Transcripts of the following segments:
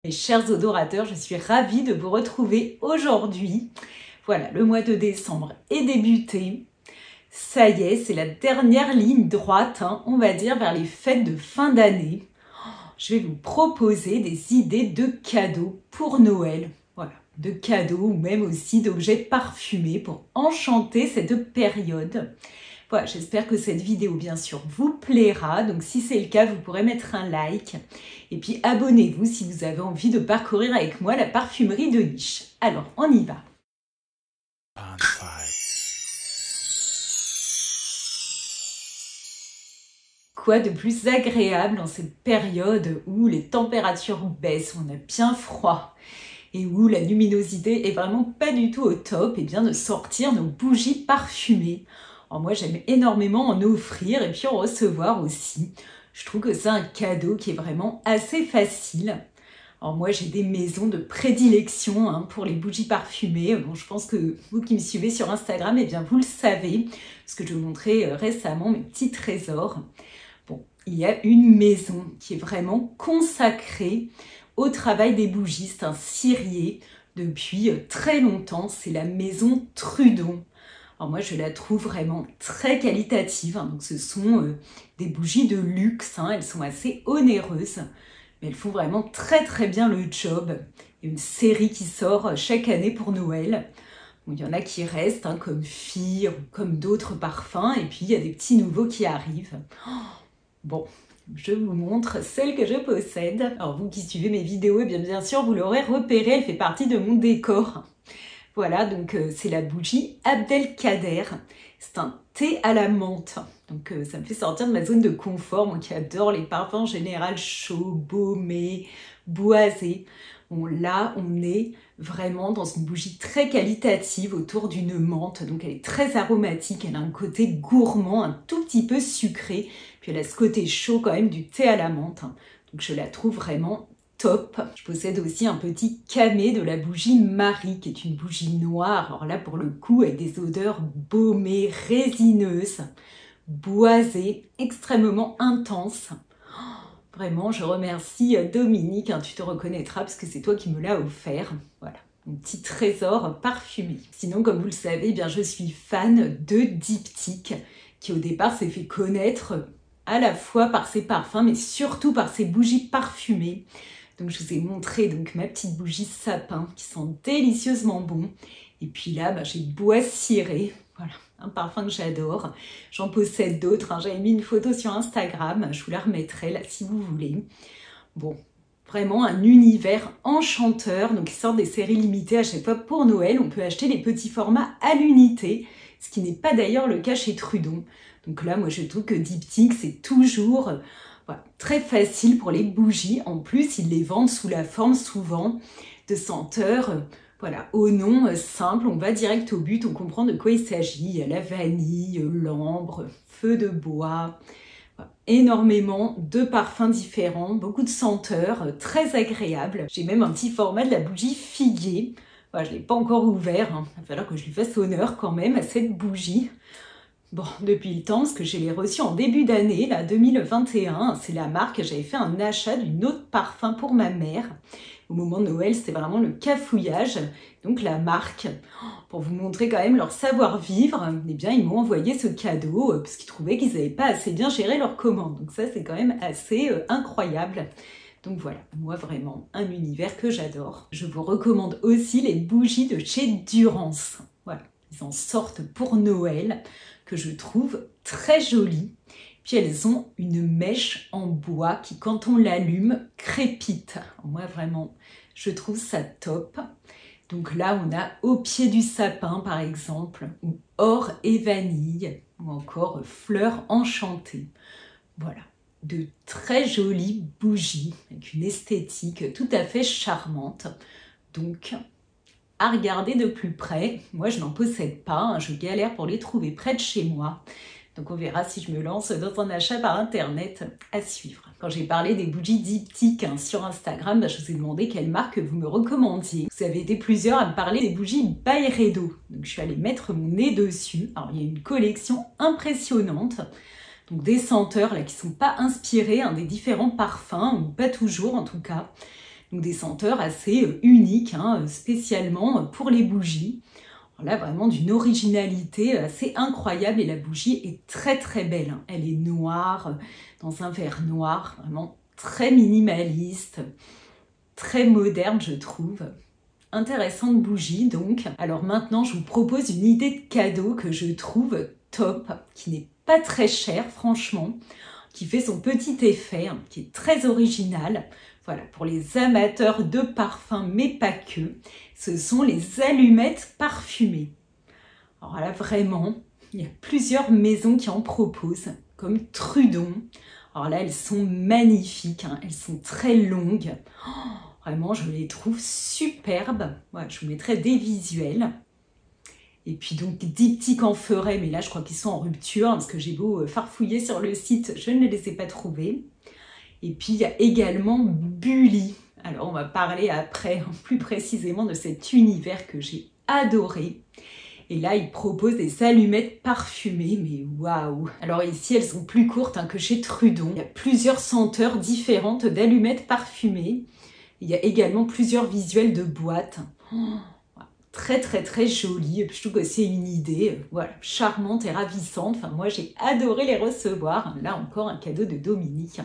Mes chers odorateurs, je suis ravie de vous retrouver aujourd'hui. Voilà, le mois de décembre est débuté. Ça y est, c'est la dernière ligne droite, on va dire, vers les fêtes de fin d'année. Je vais vous proposer des idées de cadeaux pour Noël. Voilà, de cadeaux ou même aussi d'objets parfumés pour enchanter cette période. Voilà, j'espère que cette vidéo, bien sûr, vous plaira. Donc, si c'est le cas, vous pourrez mettre un like. Et puis, abonnez-vous si vous avez envie de parcourir avec moi la parfumerie de niche. Alors, on y va. Quoi de plus agréable en cette période où les températures baissent, où on a bien froid et où la luminosité est vraiment pas du tout au top, et bien de sortir nos bougies parfumées. Alors moi j'aime énormément en offrir et puis en recevoir aussi. Je trouve que c'est un cadeau qui est vraiment assez facile. Alors moi j'ai des maisons de prédilection pour les bougies parfumées. Bon, je pense que vous qui me suivez sur Instagram, eh bien vous le savez, parce que je vous montrais récemment mes petits trésors. Bon, il y a une maison qui est vraiment consacrée au travail des bougies, c'est un cirier depuis très longtemps, c'est la maison Trudon. Alors moi je la trouve vraiment très qualitative, donc ce sont des bougies de luxe, elles sont assez onéreuses, mais elles font vraiment très bien le job. Il y a une série qui sort chaque année pour Noël. Bon, il y en a qui restent, comme Fire, comme d'autres parfums, et puis il y a des petits nouveaux qui arrivent. Bon, je vous montre celle que je possède. Alors vous qui suivez mes vidéos, bien sûr, vous l'aurez repérée, elle fait partie de mon décor. Voilà, donc c'est la bougie Abdelkader. C'est un thé à la menthe. Donc ça me fait sortir de ma zone de confort, moi qui adore les parfums en général chauds, baumés, boisés. Bon, là, on est vraiment dans une bougie très qualitative autour d'une menthe. Donc elle est très aromatique, elle a un côté gourmand, un tout petit peu sucré. Puis elle a ce côté chaud quand même du thé à la menthe. Donc je la trouve vraiment top. Je possède aussi un petit camé de la bougie Marie, qui est une bougie noire. Alors là, pour le coup, avec des odeurs baumées, résineuses, boisées, extrêmement intenses. Vraiment, je remercie Dominique, tu te reconnaîtras parce que c'est toi qui me l'as offert. Voilà, mon petit trésor parfumé. Sinon, comme vous le savez, je suis fan de Diptyque, qui au départ s'est fait connaître à la fois par ses parfums, mais surtout par ses bougies parfumées. Donc je vous ai montré ma petite bougie sapin qui sent délicieusement bon. Et puis là, j'ai bois ciré. Voilà, un parfum que j'adore. J'en possède d'autres. J'avais mis une photo sur Instagram. Je vous la remettrai là si vous voulez. Bon, vraiment un univers enchanteur. Donc, ils sortent des séries limitées à chaque fois pour Noël. On peut acheter les petits formats à l'unité, ce qui n'est pas d'ailleurs le cas chez Trudon. Donc là, moi, je trouve que Diptyque, c'est toujours très facile pour les bougies. En plus, ils les vendent sous la forme souvent de senteurs au nom simple. On va direct au but, on comprend de quoi il s'agit. Il y a la vanille, l'ambre, feu de bois, énormément de parfums différents, beaucoup de senteurs, très agréables. J'ai même un petit format de la bougie figuier. Je ne l'ai pas encore ouvert, il va falloir que je lui fasse honneur quand même à cette bougie. Bon, depuis le temps, parce que je l'ai reçu en début d'année, là, 2021, c'est la marque, j'avais fait un achat d'une autre parfum pour ma mère. Au moment de Noël, c'était vraiment le cafouillage. Donc la marque, pour vous montrer quand même leur savoir-vivre, ils m'ont envoyé ce cadeau parce qu'ils trouvaient qu'ils n'avaient pas assez bien géré leur commande. Donc ça, c'est quand même assez incroyable. Donc voilà, moi vraiment, un univers que j'adore. Je vous recommande aussi les bougies de chez Durance. Voilà, ils en sortent pour Noël, que je trouve très jolies. Puis elles ont une mèche en bois qui, quand on l'allume, crépite. Moi vraiment, je trouve ça top. Donc là, on a au pied du sapin, par exemple, ou or et vanille, ou encore fleurs enchantées. Voilà, de très jolies bougies avec une esthétique tout à fait charmante. Donc, à regarder de plus près. Moi, je n'en possède pas, je galère pour les trouver près de chez moi. Donc on verra si je me lance dans un achat par internet à suivre. Quand j'ai parlé des bougies Diptyque sur Instagram, je vous ai demandé quelle marque vous me recommandiez. Vous avez été plusieurs à me parler des bougies Byredo. Donc je suis allée mettre mon nez dessus. Alors il y a une collection impressionnante. Donc des senteurs là qui ne sont pas inspirées des différents parfums, ou pas toujours en tout cas. Donc des senteurs assez uniques, spécialement pour les bougies. Alors là, vraiment d'une originalité assez incroyable et la bougie est très très belle. Elle est noire, dans un verre noir, vraiment très minimaliste, très moderne je trouve. Intéressante bougie donc. Alors maintenant, je vous propose une idée de cadeau que je trouve top, qui n'est pas très chère franchement, qui fait son petit effet, qui est très original. Voilà, pour les amateurs de parfums, mais pas que, ce sont les allumettes parfumées. Alors là, vraiment, il y a plusieurs maisons qui en proposent, comme Trudon. Alors là, elles sont magnifiques, elles sont très longues. Vraiment, je les trouve superbes. Ouais, je vous mettrai des visuels. Et puis donc diptyques en ferret, mais là je crois qu'ils sont en rupture, parce que j'ai beau farfouiller sur le site, je ne les ai pas trouvés. Et puis il y a également Bully. Alors on va parler après plus précisément de cet univers que j'ai adoré. Et là, ils proposent des allumettes parfumées, mais waouh! Alors ici, elles sont plus courtes que chez Trudon. Il y a plusieurs senteurs différentes d'allumettes parfumées. Il y a également plusieurs visuels de boîtes. Très très très joli. Et puis je trouve que c'est une idée voilà, charmante et ravissante. Enfin, moi, j'ai adoré les recevoir. Là encore, un cadeau de Dominique.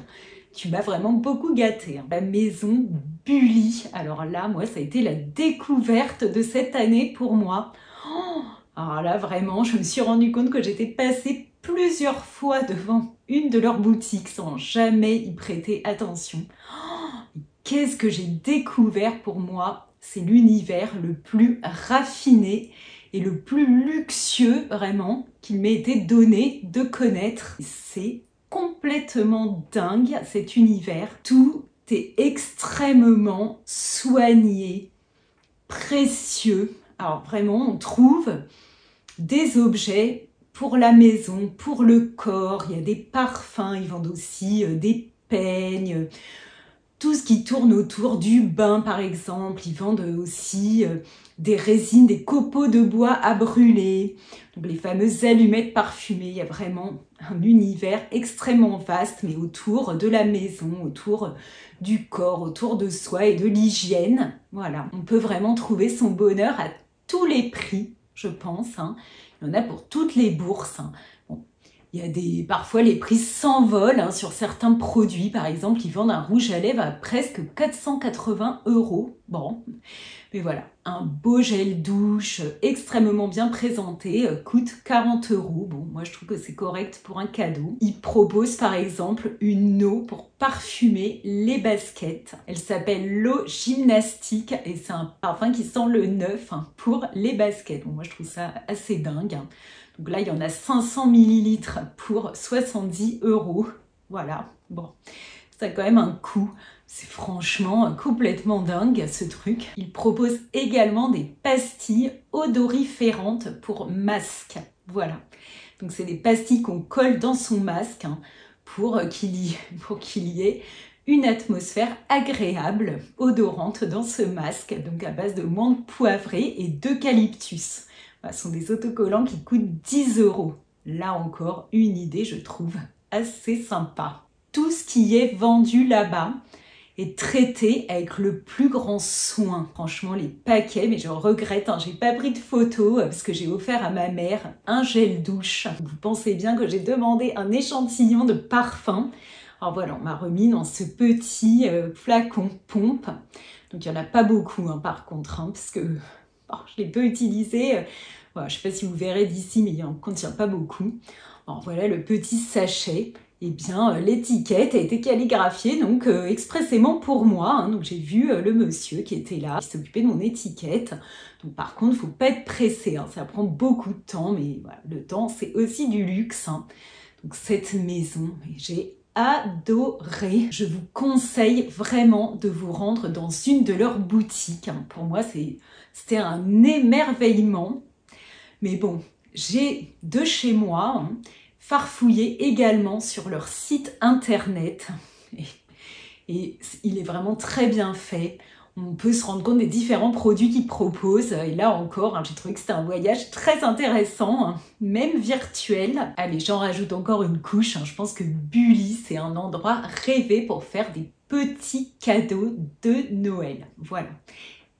Tu m'as vraiment beaucoup gâtée. La maison Bully. Alors là, moi, ça a été la découverte de cette année pour moi. Alors là, vraiment, je me suis rendu compte que j'étais passée plusieurs fois devant une de leurs boutiques sans jamais y prêter attention. Qu'est-ce que j'ai découvert pour moi? C'est l'univers le plus raffiné et le plus luxueux, vraiment, qu'il m'ait été donné de connaître. C'est complètement dingue, cet univers. Tout est extrêmement soigné, précieux. Alors vraiment, on trouve des objets pour la maison, pour le corps. Il y a des parfums, ils vendent aussi des peignes, tout ce qui tourne autour du bain par exemple. Ils vendent aussi des résines, des copeaux de bois à brûler, donc les fameuses allumettes parfumées. Il y a vraiment un univers extrêmement vaste, mais autour de la maison, autour du corps, autour de soi et de l'hygiène. Voilà, on peut vraiment trouver son bonheur à tous les prix, je pense. Il y en a pour toutes les bourses. Bon, il y a parfois les prix s'envolent sur certains produits. Par exemple, ils vendent un rouge à lèvres à presque 480 €. Bon, mais voilà, un beau gel douche extrêmement bien présenté coûte 40 €. Bon, moi je trouve que c'est correct pour un cadeau. Ils proposent par exemple une eau pour parfumer les baskets. Elle s'appelle l'eau gymnastique et c'est un parfum qui sent le neuf pour les baskets. Bon, moi je trouve ça assez dingue. Donc là, il y en a 500 ml pour 70 €. Voilà, bon, ça a quand même un coût. C'est franchement complètement dingue ce truc. Il propose également des pastilles odoriférantes pour masque. Voilà. Donc c'est des pastilles qu'on colle dans son masque pour qu'il y ait une atmosphère agréable, odorante dans ce masque. Donc à base de menthe poivrée et d'eucalyptus. Ce sont des autocollants qui coûtent 10 €. Là encore, une idée, je trouve, assez sympa. Tout ce qui est vendu là-bas est traité avec le plus grand soin. Franchement, les paquets, mais je regrette, j'ai pas pris de photos parce que j'ai offert à ma mère un gel douche. Vous pensez bien que j'ai demandé un échantillon de parfum. Alors voilà, on m'a remis dans ce petit flacon pompe. Donc il n'y en a pas beaucoup par contre, parce que je l'ai peu utilisé. Voilà, je ne sais pas si vous verrez d'ici, mais il n'en contient pas beaucoup. Alors voilà le petit sachet. Eh bien, l'étiquette a été calligraphiée donc expressément pour moi. Donc j'ai vu le monsieur qui était là, qui s'occupait de mon étiquette. Donc par contre, il ne faut pas être pressé. Ça prend beaucoup de temps, mais voilà, le temps, c'est aussi du luxe. Donc cette maison, j'ai adoré. Je vous conseille vraiment de vous rendre dans une de leurs boutiques. Pour moi, c'était un émerveillement. Mais bon, j'ai de chez moi farfouillé également sur leur site internet. Et il est vraiment très bien fait. On peut se rendre compte des différents produits qu'ils proposent. Et là encore, j'ai trouvé que c'était un voyage très intéressant, même virtuel. Allez, j'en rajoute encore une couche. Je pense que Bully, c'est un endroit rêvé pour faire des petit cadeau de Noël. Voilà.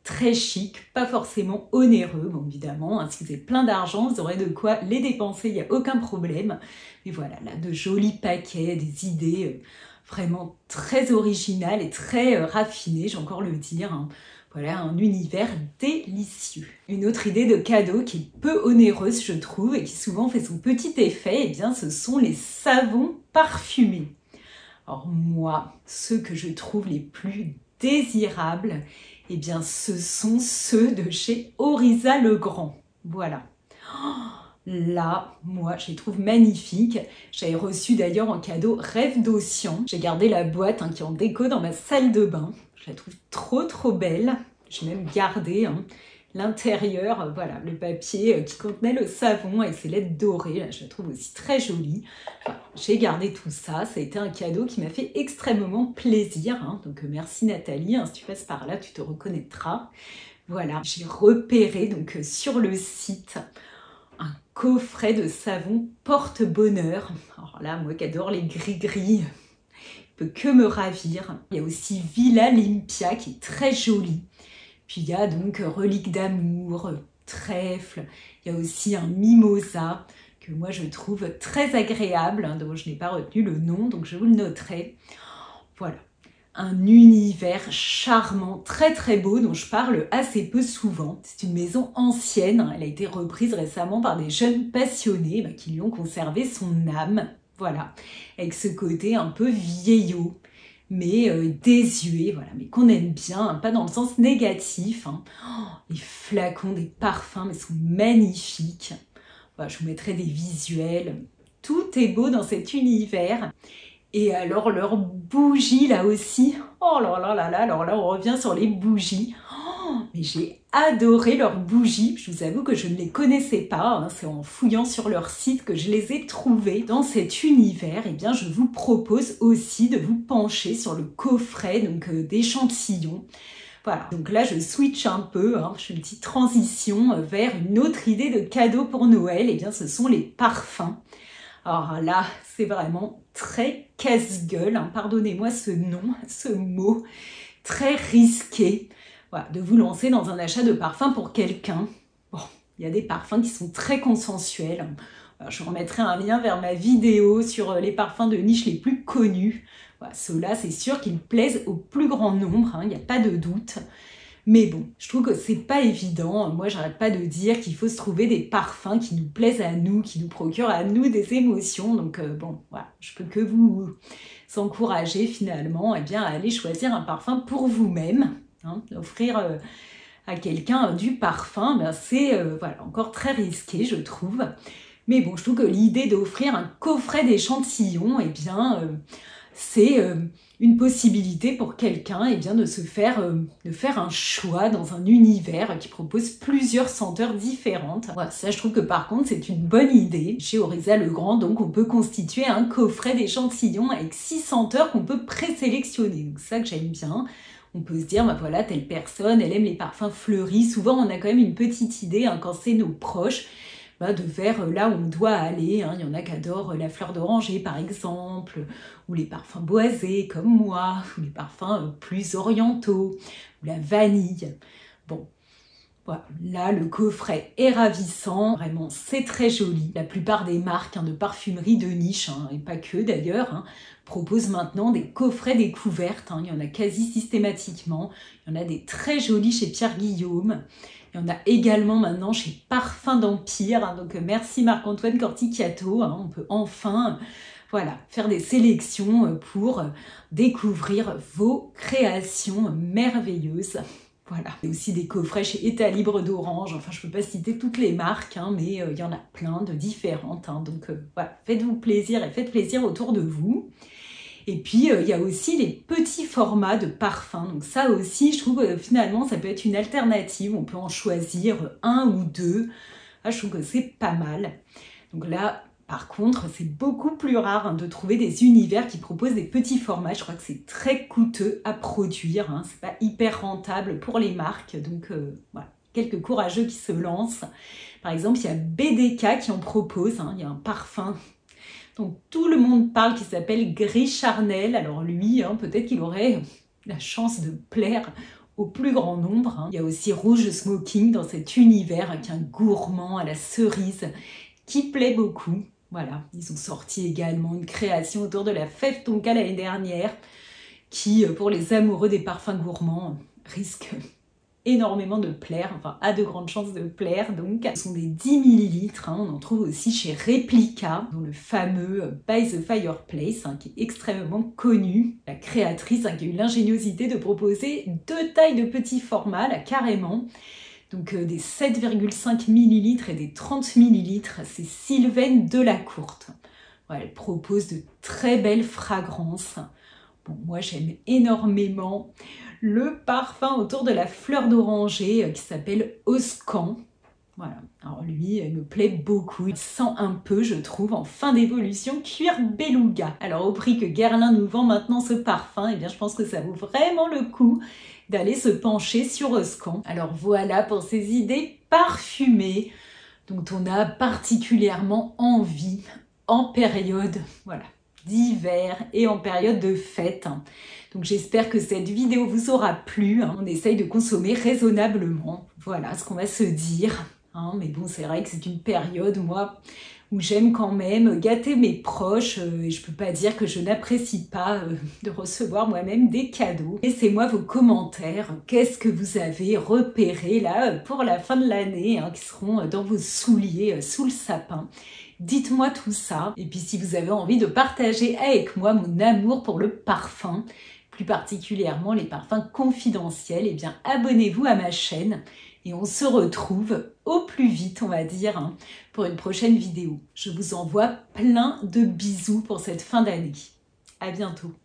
Très chic, pas forcément onéreux, bon évidemment, hein, si vous avez plein d'argent, vous aurez de quoi les dépenser, il n'y a aucun problème. Mais voilà, là, de jolis paquets, des idées vraiment très originales et très raffinées, j'ai encore le dire. Hein. Voilà, un univers délicieux. Une autre idée de cadeau qui est peu onéreuse, je trouve, et qui souvent fait son petit effet, eh bien, ce sont les savons parfumés. Alors moi, ceux que je trouve les plus désirables, eh bien, ce sont ceux de chez Oryza Legrand. Voilà. Là, moi, je les trouve magnifiques. J'avais reçu d'ailleurs en cadeau Rêve d'Ossian. J'ai gardé la boîte qui est en déco dans ma salle de bain. Je la trouve trop belle. J'ai même gardé l'intérieur, voilà, le papier qui contenait le savon avec ses lettres dorées. Là, je la trouve aussi très jolie. Enfin, j'ai gardé tout ça. Ça a été un cadeau qui m'a fait extrêmement plaisir. Hein. Donc, merci Nathalie. Hein, si tu passes par là, tu te reconnaîtras. Voilà, j'ai repéré donc sur le site un coffret de savon porte-bonheur. Alors là, moi qui adore les gris-gris, peut que me ravir. Il y a aussi Villa Limpia qui est très jolie. Puis il y a donc Relique d'amour, trèfle. Il y a aussi un mimosa que moi je trouve très agréable, hein, dont je n'ai pas retenu le nom, donc je vous le noterai. Voilà. Un univers charmant, très beau, dont je parle assez peu souvent. C'est une maison ancienne, elle a été reprise récemment par des jeunes passionnés qui lui ont conservé son âme, voilà, avec ce côté un peu vieillot, mais désuet, voilà, mais qu'on aime bien, hein, pas dans le sens négatif. Hein. Oh, les flacons des parfums, mais sont magnifiques. Voilà, je vous mettrai des visuels. Tout est beau dans cet univers. Et alors leurs bougies là aussi, oh là là là là, alors là on revient sur les bougies. Oh, mais j'ai adoré leurs bougies, je vous avoue que je ne les connaissais pas, hein. C'est en fouillant sur leur site que je les ai trouvées. Dans cet univers, eh bien je vous propose aussi de vous pencher sur le coffret d'échantillons. Voilà, donc là je switch un peu, hein, je fais une petite transition vers une autre idée de cadeau pour Noël, eh bien ce sont les parfums. Alors là, c'est vraiment très casse-gueule, hein, pardonnez-moi ce nom, ce mot, très risqué, voilà, de vous lancer dans un achat de parfum pour quelqu'un. Bon, il y a des parfums qui sont très consensuels. Alors, je vous remettrai un lien vers ma vidéo sur les parfums de niche les plus connus. Voilà, ceux-là, c'est sûr qu'ils plaisent au plus grand nombre, hein, il n'y a pas de doute. Mais bon, je trouve que c'est pas évident. Moi, j'arrête pas de dire qu'il faut se trouver des parfums qui nous plaisent à nous, qui nous procurent à nous des émotions. Donc bon, voilà, je peux que vous encourager finalement à aller choisir un parfum pour vous-même. Hein, offrir à quelqu'un du parfum, c'est voilà, encore très risqué, je trouve. Mais bon, je trouve que l'idée d'offrir un coffret d'échantillons, c'est une possibilité pour quelqu'un de faire un choix dans un univers qui propose plusieurs senteurs différentes. Voilà, ça, je trouve que par contre, c'est une bonne idée. Chez Oryza Legrand, donc, on peut constituer un coffret d'échantillons avec 6 senteurs qu'on peut présélectionner. Donc, ça que j'aime bien. On peut se dire, voilà, telle personne, elle aime les parfums fleuris. Souvent, on a quand même une petite idée, hein, quand c'est nos proches, de vers là où on doit aller. Hein. Il y en a qui adorent la fleur d'oranger par exemple, ou les parfums boisés comme moi, ou les parfums plus orientaux, ou la vanille. Bon, voilà. Là le coffret est ravissant, vraiment c'est très joli. La plupart des marques de parfumerie de niche, hein, et pas que d'ailleurs, proposent maintenant des coffrets découvertes. Il y en a quasi systématiquement. Il y en a des très jolis chez Pierre Guillaume. Il y en a également maintenant chez Parfums d'Empire. Donc merci Marc-Antoine Corticato. On peut enfin faire des sélections pour découvrir vos créations merveilleuses. Voilà. Il y a aussi des coffrets chez État Libre d'Orange. Enfin, je ne peux pas citer toutes les marques, mais il y en a plein de différentes. Donc voilà, faites-vous plaisir et faites plaisir autour de vous. Et puis, il y a aussi les petits formats de parfums. Donc ça aussi, je trouve que finalement, ça peut être une alternative. On peut en choisir un ou deux. Là, je trouve que c'est pas mal. Donc là, par contre, c'est beaucoup plus rare de trouver des univers qui proposent des petits formats. Je crois que c'est très coûteux à produire. C'est pas hyper rentable pour les marques. Donc voilà, quelques courageux qui se lancent. Par exemple, il y a BDK qui en propose. Il y a un parfum dont tout le monde parle, qui s'appelle Gris Charnel. Alors lui, peut-être qu'il aurait la chance de plaire au plus grand nombre. Il y a aussi Rouge Smoking dans cet univers avec un gourmand à la cerise qui plaît beaucoup. Voilà, ils ont sorti également une création autour de la fève tonka l'année dernière qui, pour les amoureux des parfums gourmands, risque énormément de plaire, enfin a de grandes chances de plaire. Donc ce sont des 10 millilitres, on en trouve aussi chez Replica, dont le fameux By the Fireplace, qui est extrêmement connu. La créatrice qui a eu l'ingéniosité de proposer 2 tailles de petits formats, là carrément. Donc des 7,5 millilitres et des 30 millilitres, c'est Sylvaine Delacourte. Voilà, elle propose de très belles fragrances. Bon, moi j'aime énormément le parfum autour de la fleur d'oranger qui s'appelle Oscan. Voilà, alors lui, il me plaît beaucoup. Il sent un peu, je trouve, en fin d'évolution, cuir beluga. Alors au prix que Guerlain nous vend maintenant ce parfum, eh bien je pense que ça vaut vraiment le coup d'aller se pencher sur Oscan. Alors voilà pour ces idées parfumées dont on a particulièrement envie en période, voilà, d'hiver et en période de fête. Donc j'espère que cette vidéo vous aura plu. On essaye de consommer raisonnablement. Voilà ce qu'on va se dire. Mais bon, c'est vrai que c'est une période, moi, où j'aime quand même gâter mes proches et je peux pas dire que je n'apprécie pas de recevoir moi-même des cadeaux. Laissez-moi vos commentaires. Qu'est-ce que vous avez repéré là pour la fin de l'année qui seront dans vos souliers sous le sapin? Dites-moi tout ça. Et puis si vous avez envie de partager avec moi mon amour pour le parfum, plus particulièrement les parfums confidentiels, eh bien abonnez-vous à ma chaîne et on se retrouve au plus vite, on va dire, pour une prochaine vidéo. Je vous envoie plein de bisous pour cette fin d'année. À bientôt.